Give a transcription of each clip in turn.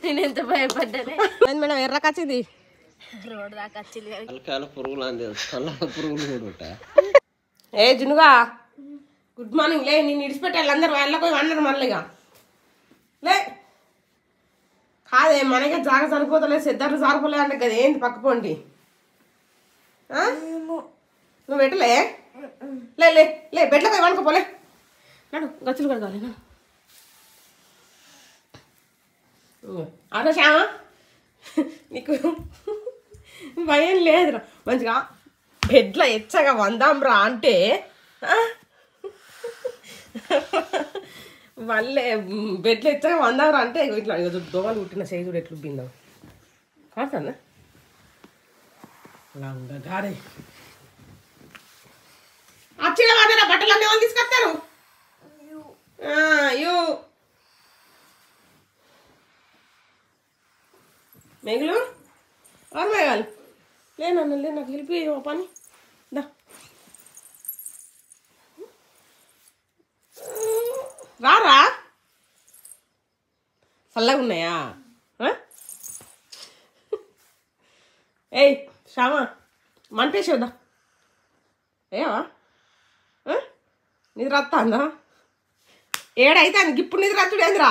నేను ఎంత భయపడ్డానే madam ఎర్రకొచ్చింది road దాకా వచ్చింది ఏ జునుగా గుడ్ మార్నింగ్ లే నేను ఇడిచిపెట్టి వాళ్ళందరూ వాళ్ళకి అన్నారు మళ్ళీగా లే కాదే మనకే జాగ సరిపోతలే సిద్ధార్థ సరిపోలే అంటే కదా ఏంటి పక్కపోండి నువ్వు పెట్టలే లే లే లే బెడ్లో పోయి వండుకోపోలే నాడు గచ్చులు కడగాలి నా అదే శ్యామా నీకు భయం లేదురా మంచిగా బెడ్లో ఎచ్చగా వందాంరా అంటే వాళ్ళే బెడ్లో ఎచ్చగా వందాంరా అంటే ఇట్లా దోమలు కుట్టిన సైజు ఎట్లు బిందాం కాస్తానా లంగా గాడే వచ్చిన వాడిన బట్టలు అన్నీ వాళ్ళు తీసుకొస్తారు యూ మేఘలు ఎవరు మేఘాలు లేనన్న లే నాకు హెల్ప్ చేయో పని దా రారా చల్లగా ఉన్నాయా ఏయ్ శ్యామా మంటేసేవద్దా ఏవా నిద్ర వస్తుందా ఏడైతే ఇప్పుడు నిద్ర వచ్చుడు ఏందిరా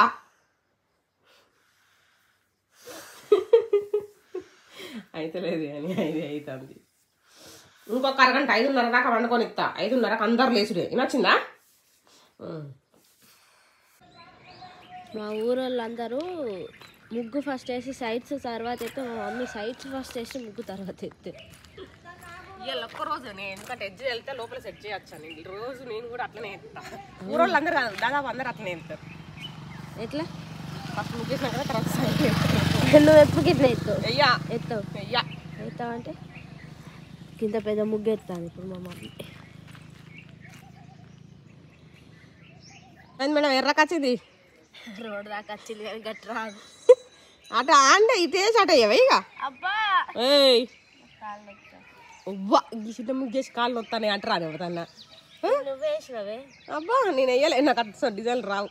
అయితే లేదు అని 5 అవుతుంది ఇంకొక అరగంట 5:30 దాకా వండుకొని ఇస్తా 5:30కి అందరు లేచుడే నచ్చిందా మా ఊరోళ్ళందరూ ముగ్గు ఫస్ట్ వేసి సైడ్స్ తర్వాత అయితే మా మమ్మీ సైడ్స్ ఫస్ట్ వేసి ముగ్గు తర్వాత ఎత్తే ఇవాళ ఒక్కరోజు నేను ఎందుకంటే ఎడ్జ్ వెళ్తే లోపల సెట్ చేయొచ్చు నేను రోజు నేను కూడా అట్లనే ఎత్తా ఊరోళ్ళు అందరు కాదు దాదాపు అందరు అట్లనే ఎత్తారు ఎట్లా ఫస్ట్ ముగ్గేసినా కదా తర్వాత సైడ్ నువ్వు ఎప్పుడుకి ఇట్లా ఎత్తావు అయ్యా ఎత్తావు అయ్యా ఎత్తావు అంటే కింద పెద్ద ముగ్గు ఎత్తాను ఇప్పుడు మా మమ్మీ మేడం ఎర్రకొచ్చింది రోడ్ దాకా వచ్చింది కానీ గట్టి రాదు అట అంటే ఇటేసి అట అయ్యావా ఇక అబ్బా ఏయ్ అవ్వా ఈ చిన్న ముగ్గేసి కాళ్ళు వస్తానే అంటారా ఎవరన్నా నువ్వే వేసినవే అబ్బా నేను వెయ్యలే నాకు అట్లా డిజైన్లు రావు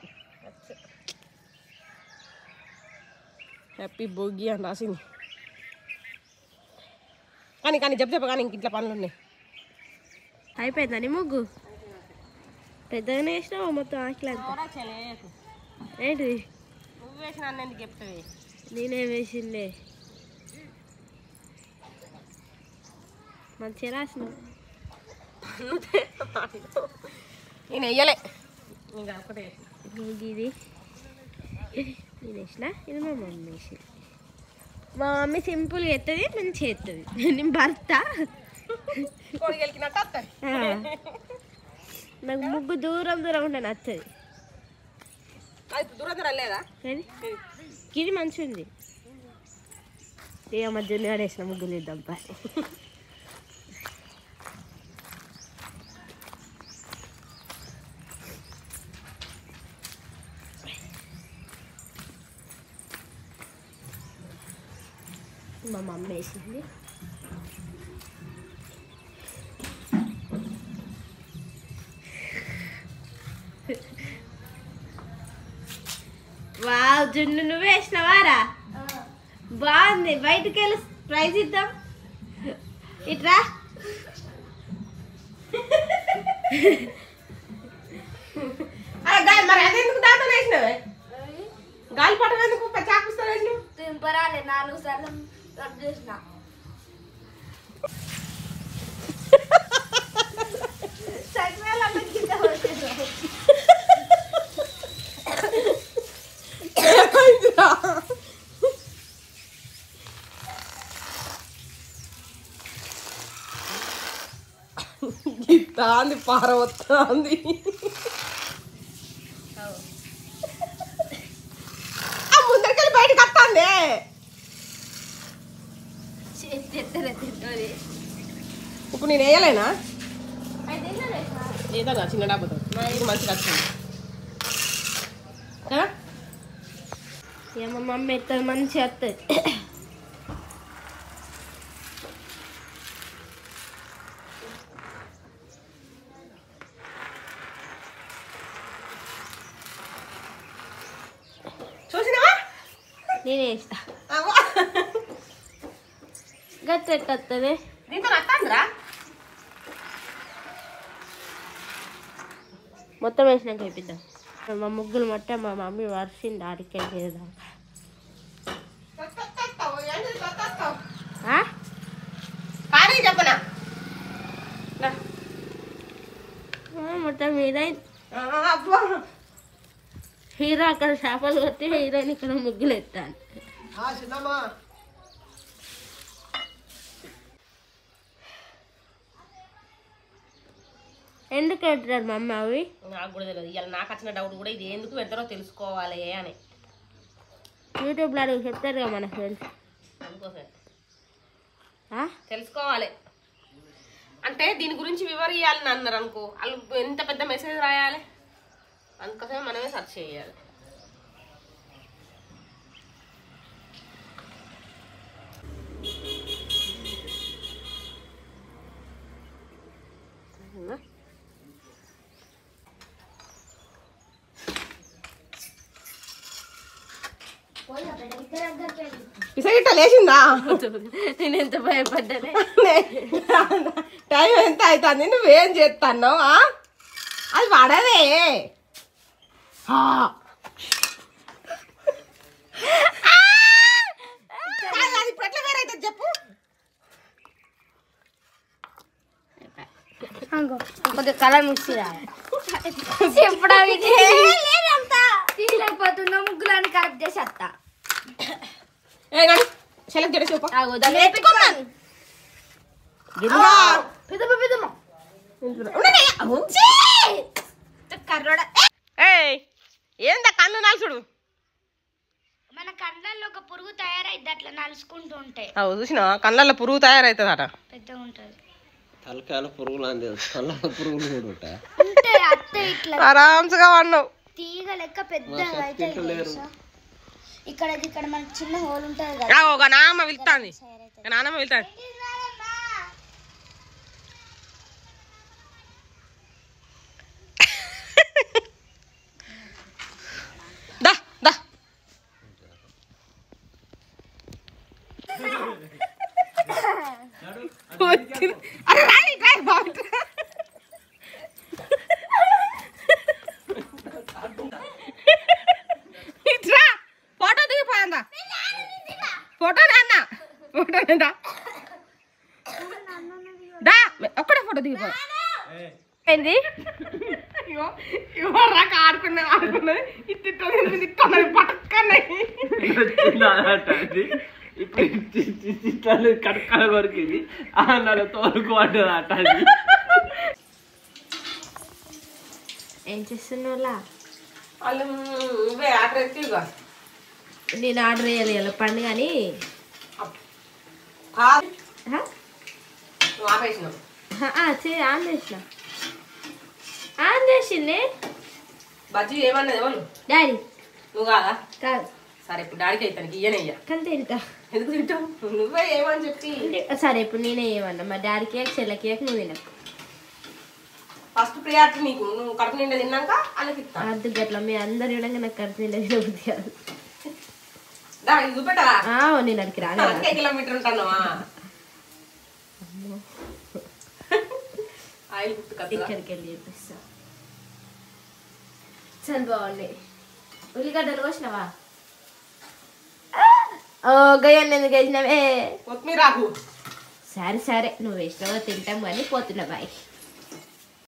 హ్యాపీ భోగి అని రాసింది కానీ చెప్ప కానీ ఇంక ఇట్లా పనులు ఉన్నాయి అయిపోయిందని ముగ్గు పెద్దగానే వేసినావు మొత్తం ఆకిలా ఏంటి నువ్వు వేసిన అన్న ఎందుకు చెప్తావి నేనే వేసిండే మంచిగా రాసినావు నేను వెయ్యలే ఇంకా ఒకటే ఇది నేను వేసిన ఇది మా మమ్మీ వేసింది మా మమ్మీ సింపుల్గా ఎత్తది మంచిగా ఎత్తది నేను భర్త నాకు ముగ్గు దూరం ఉంటే నచ్చది దూరం లేదా గిరి మంచిగా ఉంది ఇక మధ్యలో వేసిన ముగ్గులు ఇద్దాం మా మమ్మీ వేసింది వావ్ జున్ను నువ్వే వేసినవారా బాగుంది బయటకు వెళ్ళి ప్రైజ్ ఇద్దాం ఇట్రా మరి అదెందుకు దాంతో వేసినవే గాలిపటం ఎందుకు చాకుస్తా వేసినావు దింపరాలే 4 సార్లు కట్ చేసిన గిత్తాంది పారవత్తాంది ముందరికెళ్ళి బయటకు వస్తాంది ఇప్పుడు నేను వేయలేనా ఏదన్నా చిన్న డబ్బుతో ఇది మంచిగా వచ్చింది కదా మా మమ్మీ ఎత్తది మంచిగా వస్తుంది చూసినావా నేను వేస్తా అవ్వ. గట్ట ఎట్టొస్తుంది దీంతో వస్తాందిరా మొత్తం వేసినాక వేపిద్దాం మా ముగ్గులు మొట్ట మా మమ్మీ వర్షింది ఆడికే చేద్దాం కానీ చెప్పనా మొత్తం హీరోయిన్ అబ్బా హీరో అక్కడ చేపలు కొట్టి హీరోయిన్ ఇక్కడ ముగ్గులు ఎత్తాను చిన్నమ్మా ఎందుకు పెట్టారు మమ్మీ అవి నాకు కూడా తెలియదు ఇవాళ నాకు వచ్చిన డౌట్ కూడా ఇది ఎందుకు పెడతారో తెలుసుకోవాలి అని యూట్యూబ్లో అడుగు చెప్తారు కదా మన ఫ్రెండ్స్ అందుకోసమే తెలుసుకోవాలి అంటే దీని గురించి వివరియాలని అన్నారు అనుకో వాళ్ళు ఎంత పెద్ద మెసేజ్ రాయాలి అందుకోసమే మనమే సెర్చ్ చేయాలి పిసగిట్ట లేచిందా నేను ఎంత భయపడ్డానే టైం ఎంత అవుతుంది నువ్వేం చేస్తాను అది పడదే అది ఇప్పుడు ఎట్లా వేరైతుంది చెప్పు కొద్దిగా కలర్ మిక్స్ చెప్పడానికి తీయలేకపోతున్నా ముగ్గులని కరెక్ట్ చేసి వస్తా సెలెక్ట్ చేసి చెప్పు ఏందా కన్ను నలుసుడు మన కళ్ళల్లో ఒక పురుగు తయారైద్ది అట్లా నలుసుకుంటూ ఉంటే చూసిన కళ్ళల్లో పురుగు తయారైతుంది అట పెద్దగా ఉంటుంది తలకాయల పురుగులు అంది కళ్ళ పురుగులు కూడా ఉంటాయి ఉంటాయి అత్తే ఇట్లా ఆరామ్స్గా వాడినావు తీగ లెక్క పెద్దగా అయితే ఇక్కడ ఇక్కడ మనకి చిన్న హోల్ ఉంటుంది కదా ఒక నాన్నమ్మ వెళ్తాంది నాన్నమ్మ వెళ్తాంది దా దా అరే రాయి రాయి బాగుంటుంది ఫోటో దిగిపోయిందా ఫోటో నాన్న ఫోటో దా ఒక్కడే ఫోటో దిగిపో ఏంది రాక ఆడుకున్నది ఇట్లా పట్టుకున్నాయి ఇప్పుడు కడకాల కొరికింది అన్నాడు తోలుకు పడ్డది అట ఏం చేస్తున్నావులా వాళ్ళు నువ్వే ఆర్డర్ ఎత్తిగా నేను ఆర్డర్ చేయాలి ఇలా పండు కానీ నువ్వు ఆపేసినావు ఆన్ చేసిన ఆన్ చేసింది బజ్జీ ఏమన్నది ఎవరు డాడీ నువ్వు కాదా కాదు సరే ఇప్పుడు డాడీకి అవుతానికి ఇయ్యనయ్యా కానీ తింటా ఎందుకు తింటావు నువ్వే ఏమని చెప్పి సరే ఇప్పుడు నేనే ఏమన్నా మా డాడీ కేక్ చెల్ల కేక్ నువ్వు తినకు ఫస్ట్ ప్రియారిటీ నీకు నువ్వు కడుపు నిండా తిన్నాక వాళ్ళకి ఇస్తా అర్థం గట్లా మీ అందరు ఇవ్వడంగా నాకు కడుపు నిండా తినబుద్ధి కాదు దా ఇది చూపెట్టరా నేను అడిగి రాను అందుకే కిలోమీటర్ ఉంటాను ఆయిల్ గుర్తు కదా ఇక్కడికి వెళ్ళి చూపిస్తా చాలా బాగున్నాయి ఉల్లిగడ్డలు కోసినావా ఓ గయ్యాన్ని ఎందుకు వేసినావే కొత్తిమీర ఆకు సరే సరే నువ్వు వేసినావో తింటాం కానీ పోతున్నా బాయ్